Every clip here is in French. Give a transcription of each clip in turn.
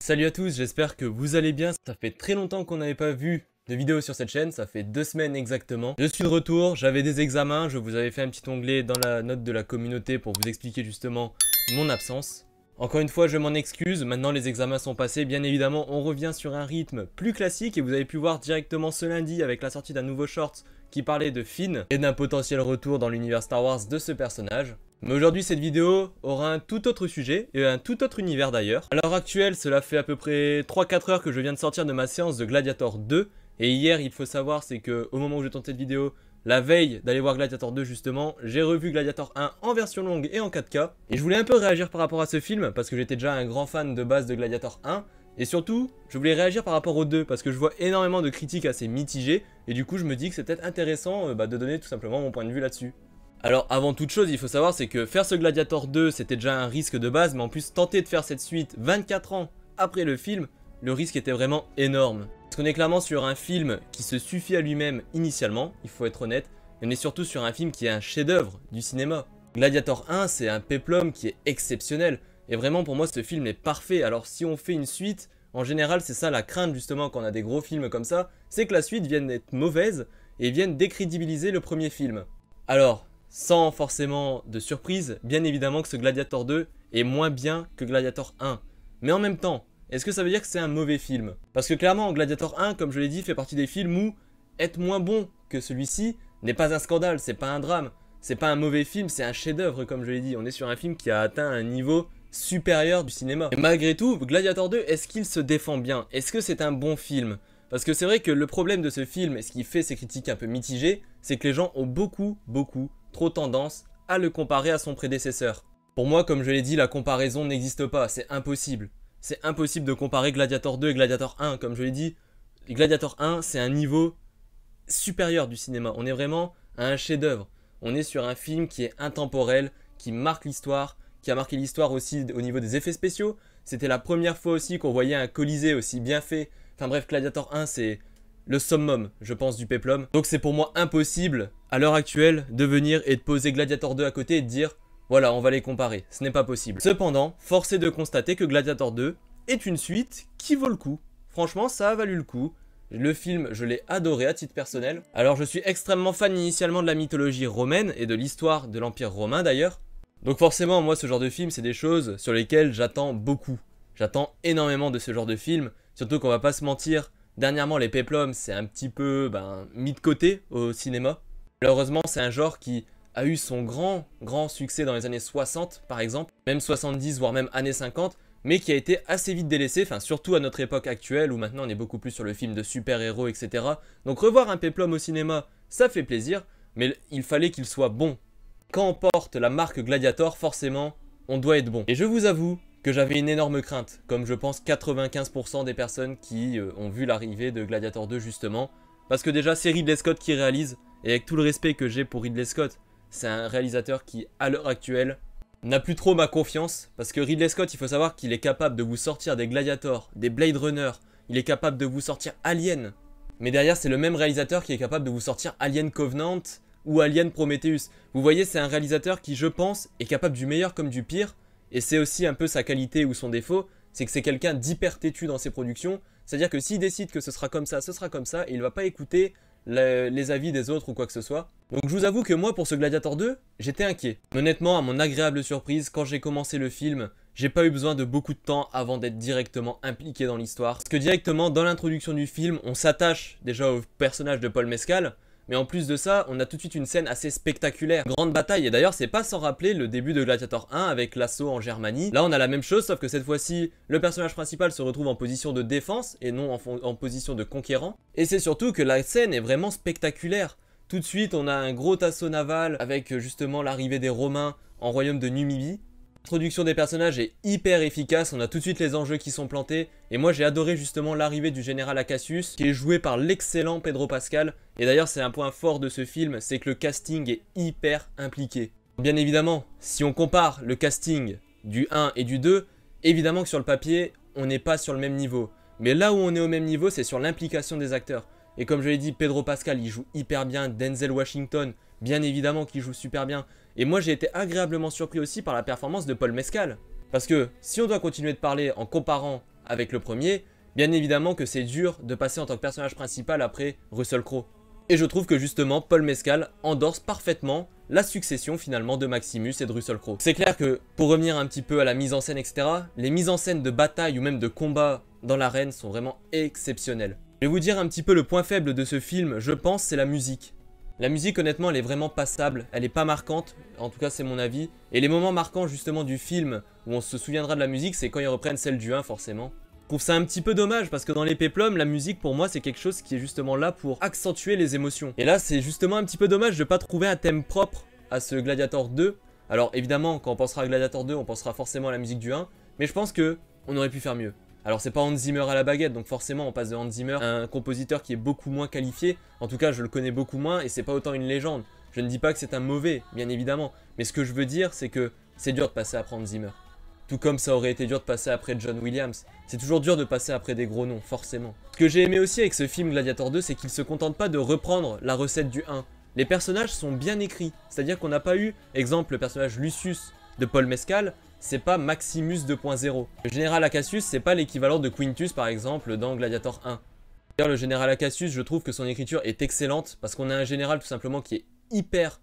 Salut à tous, j'espère que vous allez bien. Ça fait très longtemps qu'on n'avait pas vu de vidéo sur cette chaîne, ça fait 2 semaines exactement. Je suis de retour, j'avais des examens, je vous avais fait un petit onglet dans la note de la communauté pour vous expliquer justement mon absence. Encore une fois, je m'en excuse, maintenant les examens sont passés, bien évidemment on revient sur un rythme plus classique et vous avez pu voir directement ce lundi avec la sortie d'un nouveau short qui parlait de Finn et d'un potentiel retour dans l'univers Star Wars de ce personnage. Mais aujourd'hui, cette vidéo aura un tout autre sujet et un tout autre univers d'ailleurs. À l'heure actuelle, cela fait à peu près 3-4 heures que je viens de sortir de ma séance de Gladiator 2. Et hier, il faut savoir, c'est que au moment où je tourne cette vidéo, la veille d'aller voir Gladiator 2 justement, j'ai revu Gladiator 1 en version longue et en 4K. Et je voulais un peu réagir par rapport à ce film, parce que j'étais déjà un grand fan de base de Gladiator 1. Et surtout, je voulais réagir par rapport au 2, parce que je vois énormément de critiques assez mitigées. Et du coup, je me dis que c'est peut-être intéressant de donner tout simplement mon point de vue là-dessus. Alors avant toute chose, il faut savoir c'est que faire ce Gladiator 2 c'était déjà un risque de base, mais en plus tenter de faire cette suite 24 ans après le film, le risque était vraiment énorme. Parce qu'on est clairement sur un film qui se suffit à lui-même initialement, il faut être honnête, et on est surtout sur un film qui est un chef-d'œuvre du cinéma. Gladiator 1 c'est un péplum qui est exceptionnel, et vraiment pour moi ce film est parfait. Alors si on fait une suite, en général c'est ça la crainte justement quand on a des gros films comme ça, c'est que la suite vienne être mauvaise et vienne décrédibiliser le premier film. Alors, sans forcément de surprise, bien évidemment que ce Gladiator 2 est moins bien que Gladiator 1. Mais en même temps, est-ce que ça veut dire que c'est un mauvais film? Parce que clairement, Gladiator 1, comme je l'ai dit, fait partie des films où être moins bon que celui-ci n'est pas un scandale, c'est pas un drame, c'est pas un mauvais film, c'est un chef-d'œuvre comme je l'ai dit. On est sur un film qui a atteint un niveau supérieur du cinéma. Et malgré tout, Gladiator 2, est-ce qu'il se défend bien? Est-ce que c'est un bon film? Parce que c'est vrai que le problème de ce film, et ce qui fait ces critiques un peu mitigées, c'est que les gens ont beaucoup trop tendance à le comparer à son prédécesseur. Pour moi, comme je l'ai dit, la comparaison n'existe pas, c'est impossible. C'est impossible de comparer Gladiator 2 et Gladiator 1, comme je l'ai dit. Gladiator 1, c'est un niveau supérieur du cinéma, on est vraiment à un chef-d'œuvre. On est sur un film qui est intemporel, qui marque l'histoire, qui a marqué l'histoire aussi au niveau des effets spéciaux. C'était la première fois aussi qu'on voyait un Colisée aussi bien fait. Enfin bref, Gladiator 1, c'est le summum, je pense, du péplum. Donc c'est pour moi impossible, à l'heure actuelle, de venir et de poser Gladiator 2 à côté et de dire « Voilà, on va les comparer ». Ce n'est pas possible. Cependant, force est de constater que Gladiator 2 est une suite qui vaut le coup. Franchement, ça a valu le coup. Le film, je l'ai adoré à titre personnel. Alors je suis extrêmement fan initialement de la mythologie romaine et de l'histoire de l'Empire romain d'ailleurs. Donc forcément, moi, ce genre de film, c'est des choses sur lesquelles j'attends beaucoup. J'attends énormément de ce genre de film, surtout qu'on va pas se mentir. Dernièrement, les péplums, c'est un petit peu mis de côté au cinéma. Malheureusement, c'est un genre qui a eu son grand succès dans les années 60, par exemple, même 70, voire même années 50, mais qui a été assez vite délaissé, enfin surtout à notre époque actuelle, où maintenant on est beaucoup plus sur le film de super-héros, etc. Donc revoir un péplum au cinéma, ça fait plaisir, mais il fallait qu'il soit bon. Quand on porte la marque Gladiator, forcément, on doit être bon. Et je vous avoue que j'avais une énorme crainte, comme je pense 95% des personnes qui ont vu l'arrivée de Gladiator 2 justement, parce que déjà c'est Ridley Scott qui réalise, et avec tout le respect que j'ai pour Ridley Scott, c'est un réalisateur qui, à l'heure actuelle, n'a plus trop ma confiance, parce que Ridley Scott, il faut savoir qu'il est capable de vous sortir des Gladiator, des Blade Runner, il est capable de vous sortir Alien, mais derrière c'est le même réalisateur qui est capable de vous sortir Alien Covenant ou Alien Prometheus. Vous voyez, c'est un réalisateur qui, je pense, est capable du meilleur comme du pire. Et c'est aussi un peu sa qualité ou son défaut, c'est que c'est quelqu'un d'hyper têtu dans ses productions. C'est-à-dire que s'il décide que ce sera comme ça, ce sera comme ça, et il va pas écouter les avis des autres ou quoi que ce soit. Donc je vous avoue que moi, pour ce Gladiator 2, j'étais inquiet. Honnêtement, à mon agréable surprise, quand j'ai commencé le film, j'ai pas eu besoin de beaucoup de temps avant d'être directement impliqué dans l'histoire. Parce que directement, dans l'introduction du film, on s'attache déjà au personnage de Paul Mescal. Mais en plus de ça, on a tout de suite une scène assez spectaculaire, grande bataille. Et d'ailleurs, c'est pas sans rappeler le début de Gladiator 1 avec l'assaut en Germanie. Là, on a la même chose, sauf que cette fois-ci, le personnage principal se retrouve en position de défense et non en position de conquérant. Et c'est surtout que la scène est vraiment spectaculaire. Tout de suite, on a un gros assaut naval avec justement l'arrivée des Romains en royaume de Numidie. L'introduction des personnages est hyper efficace, on a tout de suite les enjeux qui sont plantés. Et moi j'ai adoré justement l'arrivée du général Acacius, qui est joué par l'excellent Pedro Pascal. Et d'ailleurs c'est un point fort de ce film, c'est que le casting est hyper impliqué. Bien évidemment, si on compare le casting du 1 et du 2, évidemment que sur le papier, on n'est pas sur le même niveau. Mais là où on est au même niveau, c'est sur l'implication des acteurs. Et comme je l'ai dit, Pedro Pascal, il joue hyper bien, Denzel Washington, bien évidemment qu'il joue super bien. Et moi j'ai été agréablement surpris aussi par la performance de Paul Mescal. Parce que si on doit continuer de parler en comparant avec le premier, bien évidemment que c'est dur de passer en tant que personnage principal après Russell Crowe. Et je trouve que justement, Paul Mescal endorse parfaitement la succession finalement de Maximus et de Russell Crowe. C'est clair que, pour revenir un petit peu à la mise en scène, etc., les mises en scène de bataille ou même de combat dans l'arène sont vraiment exceptionnelles. Je vais vous dire un petit peu le point faible de ce film, je pense, c'est la musique. La musique, honnêtement, elle est vraiment passable, elle est pas marquante, en tout cas c'est mon avis. Et les moments marquants justement du film où on se souviendra de la musique, c'est quand ils reprennent celle du 1 forcément. Je trouve ça un petit peu dommage parce que dans les péplums, la musique pour moi c'est quelque chose qui est justement là pour accentuer les émotions. Et là c'est justement un petit peu dommage de pas trouver un thème propre à ce Gladiator 2. Alors évidemment quand on pensera à Gladiator 2 on pensera forcément à la musique du 1, mais je pense que on aurait pu faire mieux. Alors c'est pas Hans Zimmer à la baguette, donc forcément on passe de Hans Zimmer à un compositeur qui est beaucoup moins qualifié. En tout cas je le connais beaucoup moins et c'est pas autant une légende. Je ne dis pas que c'est un mauvais, bien évidemment, mais ce que je veux dire c'est que c'est dur de passer après Hans Zimmer. Tout comme ça aurait été dur de passer après John Williams. C'est toujours dur de passer après des gros noms, forcément. Ce que j'ai aimé aussi avec ce film Gladiator 2, c'est qu'il se contente pas de reprendre la recette du 1. Les personnages sont bien écrits, c'est-à-dire qu'on n'a pas eu, exemple, le personnage Lucius de Paul Mescal, c'est pas Maximus 2.0. Le général Acacius, c'est pas l'équivalent de Quintus, par exemple, dans Gladiator 1. D'ailleurs, le général Acacius, je trouve que son écriture est excellente, parce qu'on a un général tout simplement qui est hyper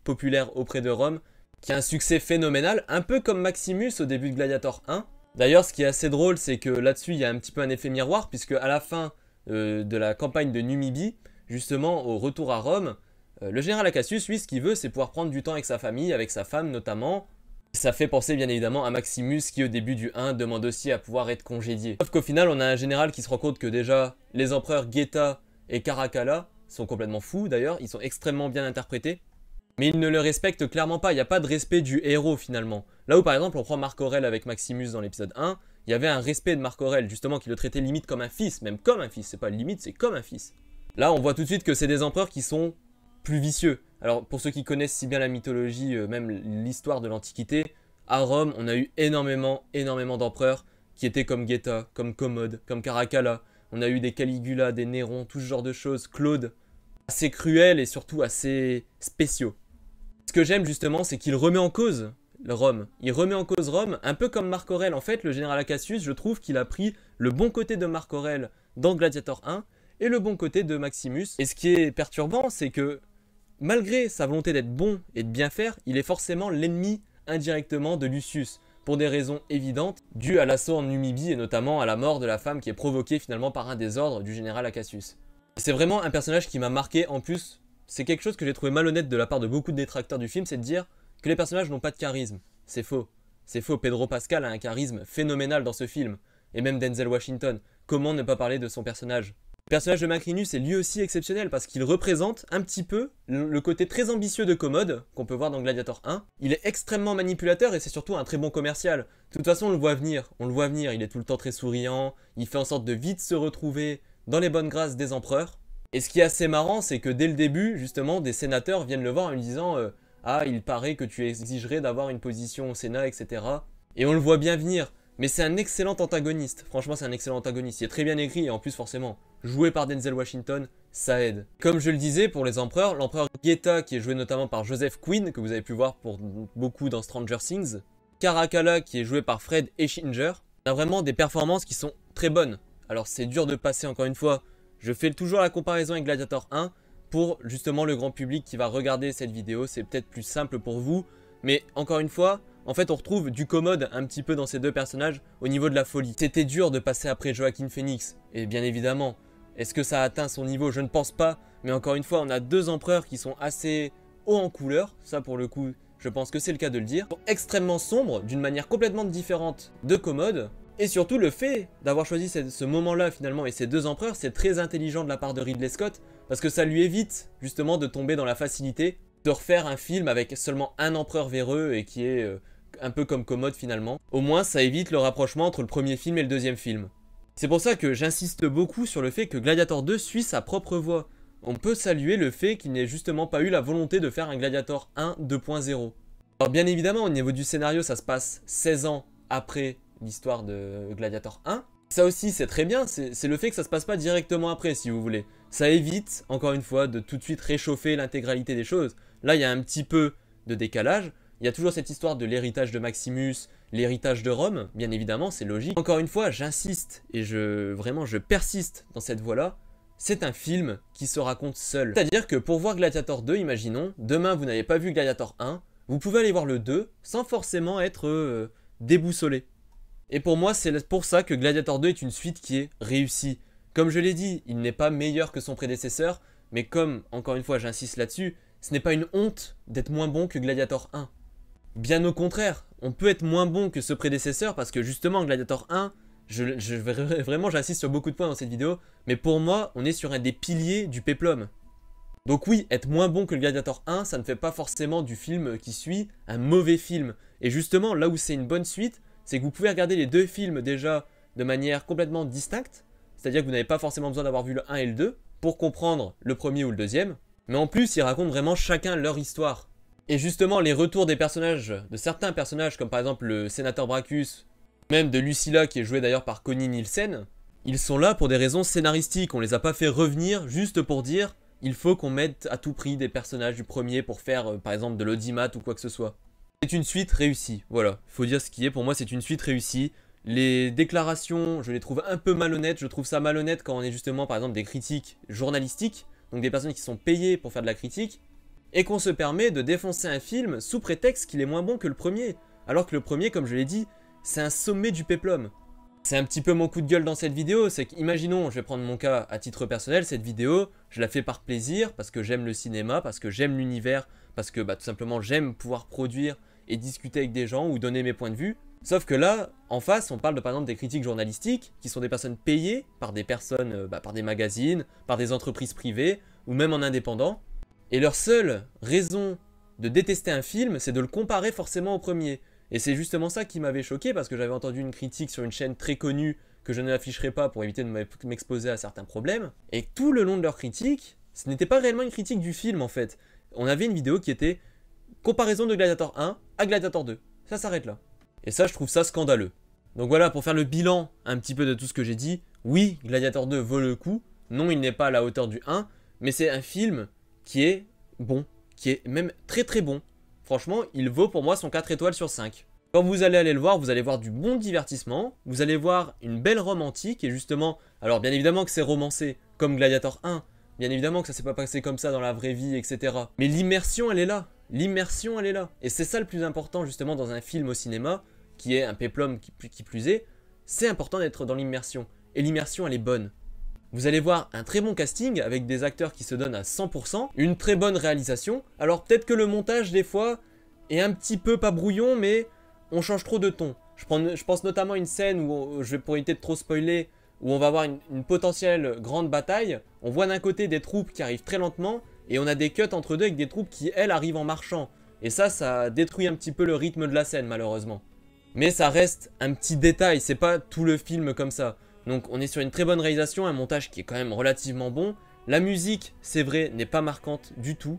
populaire auprès de Rome, qui a un succès phénoménal, un peu comme Maximus au début de Gladiator 1. D'ailleurs, ce qui est assez drôle, c'est que là-dessus, il y a un petit peu un effet miroir, puisque à la fin de la campagne de Numidie, justement, au retour à Rome, le général Acacius, lui, ce qu'il veut, c'est pouvoir prendre du temps avec sa famille, avec sa femme notamment. Ça fait penser bien évidemment à Maximus, qui au début du 1 demande aussi à pouvoir être congédié. Sauf qu'au final, on a un général qui se rend compte que déjà, les empereurs Geta et Caracalla sont complètement fous, d'ailleurs, ils sont extrêmement bien interprétés. Mais il ne le respecte clairement pas, il n'y a pas de respect du héros finalement. Là où par exemple on prend Marc Aurèle avec Maximus dans l'épisode 1, il y avait un respect de Marc Aurèle, justement qui le traitait limite comme un fils, même comme un fils, c'est pas limite, c'est comme un fils. Là on voit tout de suite que c'est des empereurs qui sont plus vicieux. Alors pour ceux qui connaissent si bien la mythologie, même l'histoire de l'Antiquité, à Rome on a eu énormément d'empereurs qui étaient comme Geta, comme Commode, comme Caracalla. On a eu des Caligula, des Néron, tout ce genre de choses, Claude, assez cruels et surtout assez spéciaux. Ce que j'aime justement, c'est qu'il remet en cause Rome. Il remet en cause Rome, un peu comme Marc Aurèle. En fait, le général Acacius, je trouve qu'il a pris le bon côté de Marc Aurèle dans Gladiator 1 et le bon côté de Maximus. Et ce qui est perturbant, c'est que malgré sa volonté d'être bon et de bien faire, il est forcément l'ennemi indirectement de Lucius, pour des raisons évidentes, dues à l'assaut en Numidie et notamment à la mort de la femme qui est provoquée finalement par un des ordres du général Acacius. C'est vraiment un personnage qui m'a marqué en plus. C'est quelque chose que j'ai trouvé malhonnête de la part de beaucoup de détracteurs du film, c'est de dire que les personnages n'ont pas de charisme. C'est faux. C'est faux, Pedro Pascal a un charisme phénoménal dans ce film. Et même Denzel Washington. Comment ne pas parler de son personnage? Le personnage de Macrinus est lui aussi exceptionnel parce qu'il représente un petit peu le côté très ambitieux de Commode qu'on peut voir dans Gladiator 1. Il est extrêmement manipulateur et c'est surtout un très bon commercial. De toute façon, on le voit venir, il est tout le temps très souriant, il fait en sorte de vite se retrouver dans les bonnes grâces des empereurs. Et ce qui est assez marrant, c'est que dès le début, justement, des sénateurs viennent le voir en lui disant ah, il paraît que tu exigerais d'avoir une position au Sénat, etc. Et on le voit bien venir. Mais c'est un excellent antagoniste. Franchement, c'est un excellent antagoniste. Il est très bien écrit et en plus, forcément, joué par Denzel Washington, ça aide. Comme je le disais, pour les empereurs, l'empereur Geta, qui est joué notamment par Joseph Quinn, que vous avez pu voir pour beaucoup dans Stranger Things. Caracalla, qui est joué par Fred Eschinger. On a vraiment des performances qui sont très bonnes. Alors, c'est dur de passer, encore une fois. Je fais toujours la comparaison avec Gladiator 1 pour justement le grand public qui va regarder cette vidéo. C'est peut-être plus simple pour vous. Mais encore une fois, en fait on retrouve du Commode un petit peu dans ces deux personnages au niveau de la folie. C'était dur de passer après Joaquin Phoenix. Et bien évidemment, est-ce que ça a atteint son niveau? Je ne pense pas. Mais encore une fois, on a deux empereurs qui sont assez hauts en couleur. Ça pour le coup, je pense que c'est le cas de le dire. Extrêmement sombres, d'une manière complètement différente de Commode. Et surtout le fait d'avoir choisi ce moment-là finalement et ces deux empereurs, c'est très intelligent de la part de Ridley Scott parce que ça lui évite justement de tomber dans la facilité de refaire un film avec seulement un empereur véreux et qui est un peu comme Commode finalement. Au moins ça évite le rapprochement entre le premier film et le deuxième film. C'est pour ça que j'insiste beaucoup sur le fait que Gladiator 2 suit sa propre voie. On peut saluer le fait qu'il n'ait justement pas eu la volonté de faire un Gladiator 1 2.0. Alors bien évidemment au niveau du scénario ça se passe 16 ans après l'histoire de Gladiator 1. Ça aussi c'est très bien, c'est le fait que ça se passe pas directement après si vous voulez. Ça évite, encore une fois, de tout de suite réchauffer l'intégralité des choses. Là il y a un petit peu de décalage, il y a toujours cette histoire de l'héritage de Maximus, l'héritage de Rome, bien évidemment, c'est logique. Encore une fois, j'insiste et vraiment je persiste dans cette voie-là. C'est un film qui se raconte seul. C'est-à-dire que pour voir Gladiator 2, imaginons, demain vous n'avez pas vu Gladiator 1, vous pouvez aller voir le 2 sans forcément être déboussolé. Et pour moi, c'est pour ça que Gladiator 2 est une suite qui est réussie. Comme je l'ai dit, il n'est pas meilleur que son prédécesseur, mais comme, encore une fois, j'insiste là-dessus, ce n'est pas une honte d'être moins bon que Gladiator 1. Bien au contraire, on peut être moins bon que ce prédécesseur parce que justement, Gladiator 1, vraiment j'insiste sur beaucoup de points dans cette vidéo, mais pour moi, on est sur un des piliers du péplum. Donc oui, être moins bon que le Gladiator 1, ça ne fait pas forcément du film qui suit un mauvais film. Et justement, là où c'est une bonne suite, c'est que vous pouvez regarder les deux films déjà de manière complètement distincte, c'est-à-dire que vous n'avez pas forcément besoin d'avoir vu le 1 et le 2 pour comprendre le premier ou le deuxième, mais en plus, ils racontent vraiment chacun leur histoire. Et justement, les retours des personnages, de certains personnages, comme par exemple le sénateur Bracus, même de Lucilla, qui est jouée d'ailleurs par Connie Nielsen, ils sont là pour des raisons scénaristiques, on les a pas fait revenir juste pour dire il faut qu'on mette à tout prix des personnages du premier pour faire par exemple de l'audimat ou quoi que ce soit. C'est une suite réussie, voilà, il faut dire ce qui est, pour moi c'est une suite réussie. Les déclarations, je les trouve un peu malhonnêtes, je trouve ça malhonnête quand on est justement par exemple des critiques journalistiques, donc des personnes qui sont payées pour faire de la critique, et qu'on se permet de défoncer un film sous prétexte qu'il est moins bon que le premier, alors que le premier, comme je l'ai dit, c'est un sommet du péplum. C'est un petit peu mon coup de gueule dans cette vidéo, c'est qu'imaginons, je vais prendre mon cas à titre personnel, cette vidéo, je la fais par plaisir, parce que j'aime le cinéma, parce que j'aime l'univers, parce que tout simplement j'aime pouvoir produire et discuter avec des gens ou donner mes points de vue. Sauf que là, en face, on parle de par exemple des critiques journalistiques, qui sont des personnes payées par des personnes, par des magazines, par des entreprises privées, ou même en indépendant. Et leur seule raison de détester un film, c'est de le comparer forcément au premier. Et c'est justement ça qui m'avait choqué, parce que j'avais entendu une critique sur une chaîne très connue, que je ne l'afficherai pas pour éviter de m'exposer à certains problèmes. Et tout le long de leur critique, ce n'était pas réellement une critique du film en fait. On avait une vidéo qui était comparaison de Gladiator 1 à Gladiator 2. Ça s'arrête là. Et ça, je trouve ça scandaleux. Donc voilà, pour faire le bilan un petit peu de tout ce que j'ai dit, oui, Gladiator 2 vaut le coup. Non, il n'est pas à la hauteur du 1, mais c'est un film qui est bon, qui est même très très bon. Franchement, il vaut pour moi son 4 étoiles sur 5. Quand vous allez aller le voir, vous allez voir du bon divertissement, vous allez voir une belle Rome antique, et justement, alors bien évidemment que c'est romancé, comme Gladiator 1, bien évidemment que ça s'est pas passé comme ça dans la vraie vie, etc. Mais l'immersion, elle est là. L'immersion, elle est là. Et c'est ça le plus important justement dans un film au cinéma, qui est un péplum qui plus est, c'est important d'être dans l'immersion. Et l'immersion, elle est bonne. Vous allez voir un très bon casting avec des acteurs qui se donnent à 100%, une très bonne réalisation. Alors peut-être que le montage des fois est un petit peu pas brouillon, mais on change trop de ton. Je pense notamment à une scène où, pour éviter de trop spoiler, où on va avoir une potentielle grande bataille. On voit d'un côté des troupes qui arrivent très lentement, et on a des cuts entre deux avec des troupes qui, elles, arrivent en marchant. Et ça détruit un petit peu le rythme de la scène, malheureusement. Mais ça reste un petit détail, c'est pas tout le film comme ça. Donc on est sur une très bonne réalisation, un montage qui est quand même relativement bon. La musique, c'est vrai, n'est pas marquante du tout.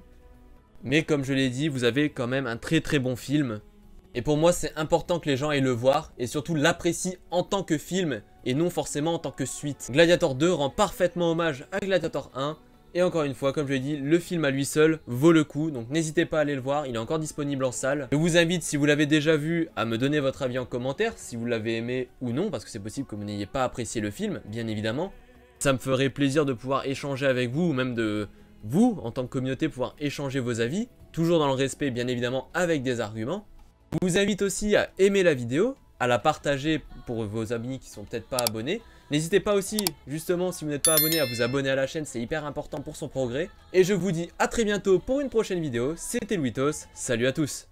Mais comme je l'ai dit, vous avez quand même un très très bon film. Et pour moi, c'est important que les gens aillent le voir et surtout l'apprécient en tant que film et non forcément en tant que suite. Gladiator 2 rend parfaitement hommage à Gladiator 1. Et encore une fois, comme je l'ai dit, le film à lui seul vaut le coup, donc n'hésitez pas à aller le voir, il est encore disponible en salle. Je vous invite, si vous l'avez déjà vu, à me donner votre avis en commentaire, si vous l'avez aimé ou non, parce que c'est possible que vous n'ayez pas apprécié le film, bien évidemment. Ça me ferait plaisir de pouvoir échanger avec vous, ou même de vous, en tant que communauté, pouvoir échanger vos avis, toujours dans le respect, bien évidemment, avec des arguments. Je vous invite aussi à aimer la vidéo, à la partager pour vos amis qui sont peut-être pas abonnés. N'hésitez pas aussi, justement, si vous n'êtes pas abonné, à vous abonner à la chaîne, c'est hyper important pour son progrès. Et je vous dis à très bientôt pour une prochaine vidéo. C'était Louitos, salut à tous.